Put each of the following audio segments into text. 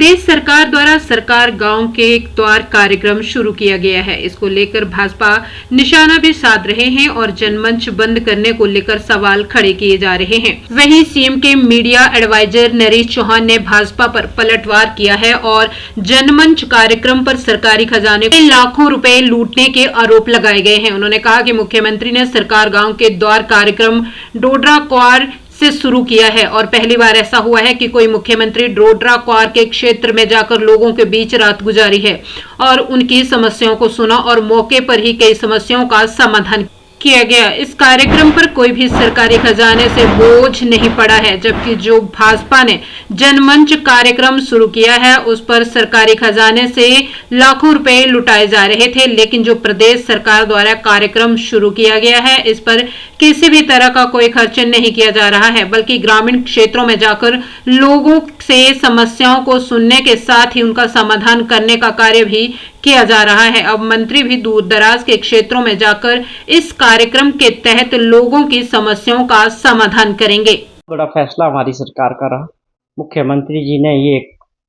प्रदेश सरकार द्वारा सरकार गांव के द्वार कार्यक्रम शुरू किया गया है। इसको लेकर भाजपा निशाना भी साध रहे हैं और जनमंच बंद करने को लेकर सवाल खड़े किए जा रहे हैं। वहीं सीएम के मीडिया एडवाइजर नरेश चौहान ने भाजपा पर पलटवार किया है और जनमंच कार्यक्रम पर सरकारी खजाने में लाखों रुपए लूटने के आरोप लगाए गए हैं। उन्होंने कहा कि मुख्यमंत्री ने सरकार गाँव के द्वार कार्यक्रम डोडरा क्वार से शुरू किया है और पहली बार ऐसा हुआ है कि कोई मुख्यमंत्री डोडरा क्वार के क्षेत्र में जाकर लोगों के बीच रात गुजारी है और उनकी समस्याओं को सुना और मौके पर ही कई समस्याओं का समाधान किया गया। इस कार्यक्रम पर कोई भी सरकारी खजाने से बोझ नहीं पड़ा है, जबकि जो भाजपा ने जनमंच कार्यक्रम शुरू किया है उस पर सरकारी खजाने से लाखों रुपए लुटाए जा रहे थे। लेकिन जो प्रदेश सरकार द्वारा कार्यक्रम शुरू किया गया है इस पर किसी भी तरह का कोई खर्च नहीं किया जा रहा है, बल्कि ग्रामीण क्षेत्रों में जाकर लोगों से समस्याओं को सुनने के साथ ही उनका समाधान करने का कार्य भी किया जा रहा है। अब मंत्री भी दूर दराज के क्षेत्रों में जाकर इस कार्यक्रम के तहत लोगों की समस्याओं का समाधान करेंगे। बड़ा फैसला हमारी सरकार का रहा। मुख्यमंत्री जी ने ये,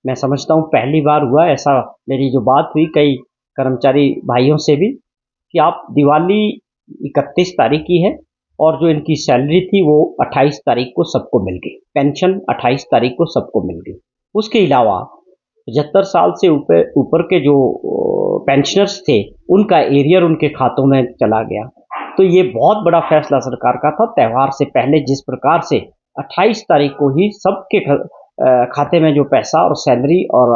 मैं समझता हूँ पहली बार हुआ ऐसा, मेरी जो बात हुई कई कर्मचारी भाइयों से भी, कि आप दिवाली 31 तारीख की है और जो इनकी सैलरी थी वो 28 तारीख को सबको मिल गई, पेंशन 28 तारीख को सबको मिल गई। उसके अलावा 75 साल से ऊपर के जो पेंशनर्स थे उनका एरियर उनके खातों में चला गया। तो ये बहुत बड़ा फैसला सरकार का था। त्यौहार से पहले जिस प्रकार से 28 तारीख को ही सबके खाते में जो पैसा और सैलरी और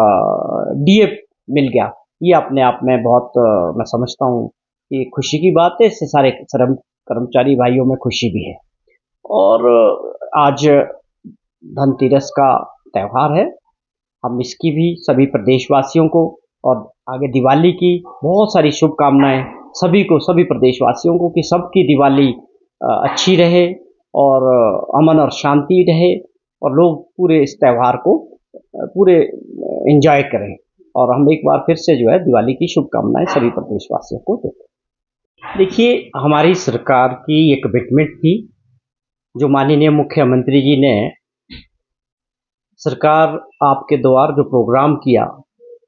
डीए मिल गया, ये अपने आप में बहुत मैं समझता हूँ कि खुशी की बात है। इससे सारे कर्मचारी भाइयों में खुशी भी है। और आज धनतेरस का त्यौहार है, हम इसकी भी सभी प्रदेशवासियों को और आगे दिवाली की बहुत सारी शुभकामनाएं सभी को, सभी प्रदेशवासियों को, कि सबकी दिवाली अच्छी रहे और अमन और शांति रहे और लोग पूरे इस त्यौहार को पूरे एंजॉय करें। और हम एक बार फिर से जो है दिवाली की शुभकामनाएं सभी प्रदेशवासियों को देते हैं। देखिए, हमारी सरकार की एक कमिटमेंट थी जो माननीय मुख्यमंत्री जी ने सरकार आपके द्वार जो प्रोग्राम किया,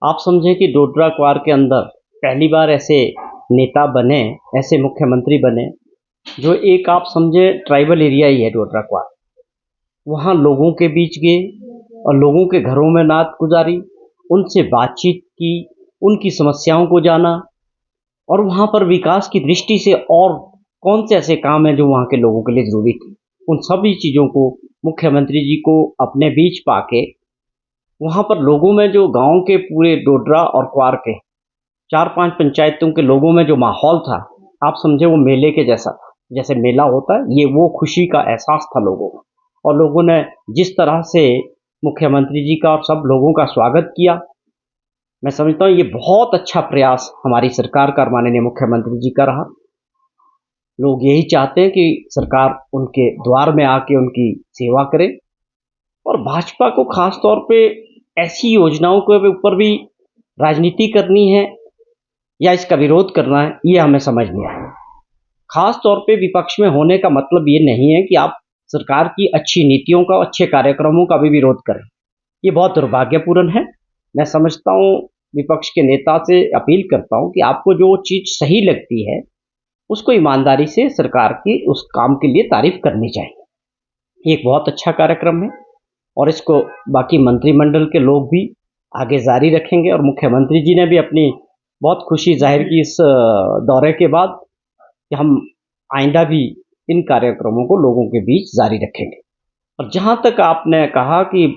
आप समझें कि डोडरा क्वार के अंदर पहली बार ऐसे नेता बने, ऐसे मुख्यमंत्री बने जो एक आप समझे ट्राइबल एरिया ही है डोडरा क्वार। वहाँ लोगों के बीच गए और लोगों के घरों में रात गुजारी, उनसे बातचीत की, उनकी समस्याओं को जाना और वहाँ पर विकास की दृष्टि से और कौन से ऐसे काम हैं जो वहाँ के लोगों के लिए ज़रूरी थे, उन सभी चीज़ों को मुख्यमंत्री जी को अपने बीच पाके वहाँ पर लोगों में जो गांव के पूरे डोडरा और क्वार के 4-5 पंचायतों के लोगों में जो माहौल था, आप समझे वो मेले के जैसे मेला होता है, ये वो खुशी का एहसास था लोगों को। और लोगों ने जिस तरह से मुख्यमंत्री जी का और सब लोगों का स्वागत किया, मैं समझता हूँ ये बहुत अच्छा प्रयास हमारी सरकार का, माननीय मुख्यमंत्री जी का रहा। लोग यही चाहते हैं कि सरकार उनके द्वार में आके उनकी सेवा करे और भाजपा को खास तौर पे ऐसी योजनाओं के ऊपर भी राजनीति करनी है या इसका विरोध करना है, ये हमें समझ नहीं आया। खास तौर पे विपक्ष में होने का मतलब ये नहीं है कि आप सरकार की अच्छी नीतियों का, अच्छे कार्यक्रमों का भी विरोध करें। ये बहुत दुर्भाग्यपूर्ण है। मैं समझता हूँ, विपक्ष के नेता से अपील करता हूँ कि आपको जो चीज़ सही लगती है उसको ईमानदारी से सरकार की उस काम के लिए तारीफ करनी चाहिए। ये एक बहुत अच्छा कार्यक्रम है और इसको बाकी मंत्रिमंडल के लोग भी आगे जारी रखेंगे। और मुख्यमंत्री जी ने भी अपनी बहुत खुशी जाहिर की इस दौरे के बाद कि हम आइंदा भी इन कार्यक्रमों को लोगों के बीच जारी रखेंगे। और जहाँ तक आपने कहा कि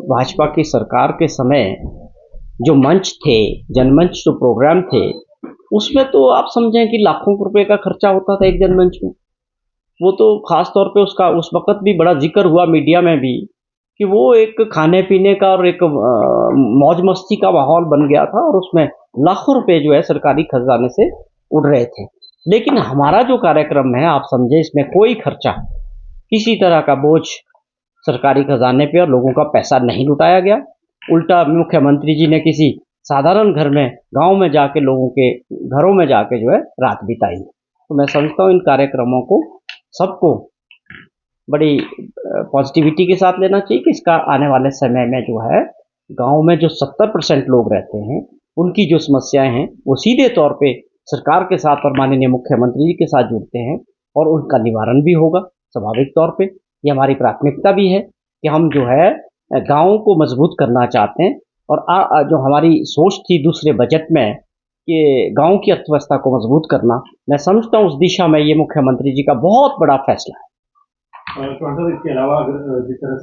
भाजपा की सरकार के समय जो मंच थे, जनमंच जो प्रोग्राम थे, उसमें तो आप समझें कि लाखों रुपए का खर्चा होता था एक जनमंच में। वो तो खास तौर पे उसका उस वक्त भी बड़ा जिक्र हुआ मीडिया में भी कि वो एक खाने पीने का और एक मौज मस्ती का माहौल बन गया था और उसमें लाखों रुपए जो है सरकारी खजाने से उड़ रहे थे। लेकिन हमारा जो कार्यक्रम है, आप समझे, इसमें कोई खर्चा, किसी तरह का बोझ सरकारी खजाने पे और लोगों का पैसा नहीं लुटाया गया। उल्टा मुख्यमंत्री जी ने किसी साधारण घर में, गांव में जाके लोगों के घरों में जाके जो है रात बिताई। तो मैं समझता हूँ इन कार्यक्रमों को सबको बड़ी पॉजिटिविटी के साथ लेना चाहिए कि इसका आने वाले समय में जो है गांव में जो 70% लोग रहते हैं उनकी जो समस्याएं हैं वो सीधे तौर पे सरकार के साथ और माननीय मुख्यमंत्री जी के साथ जुड़ते हैं और उनका निवारण भी होगा। स्वाभाविक तौर पे ये हमारी प्राथमिकता भी है कि हम जो है गाँव को मजबूत करना चाहते हैं और जो हमारी सोच थी दूसरे बजट में कि गांव की अर्थव्यवस्था को मजबूत करना, मैं समझता हूँ उस दिशा में ये मुख्यमंत्री जी का बहुत बड़ा फैसला है। इसके अलावा अगर जिस तरह से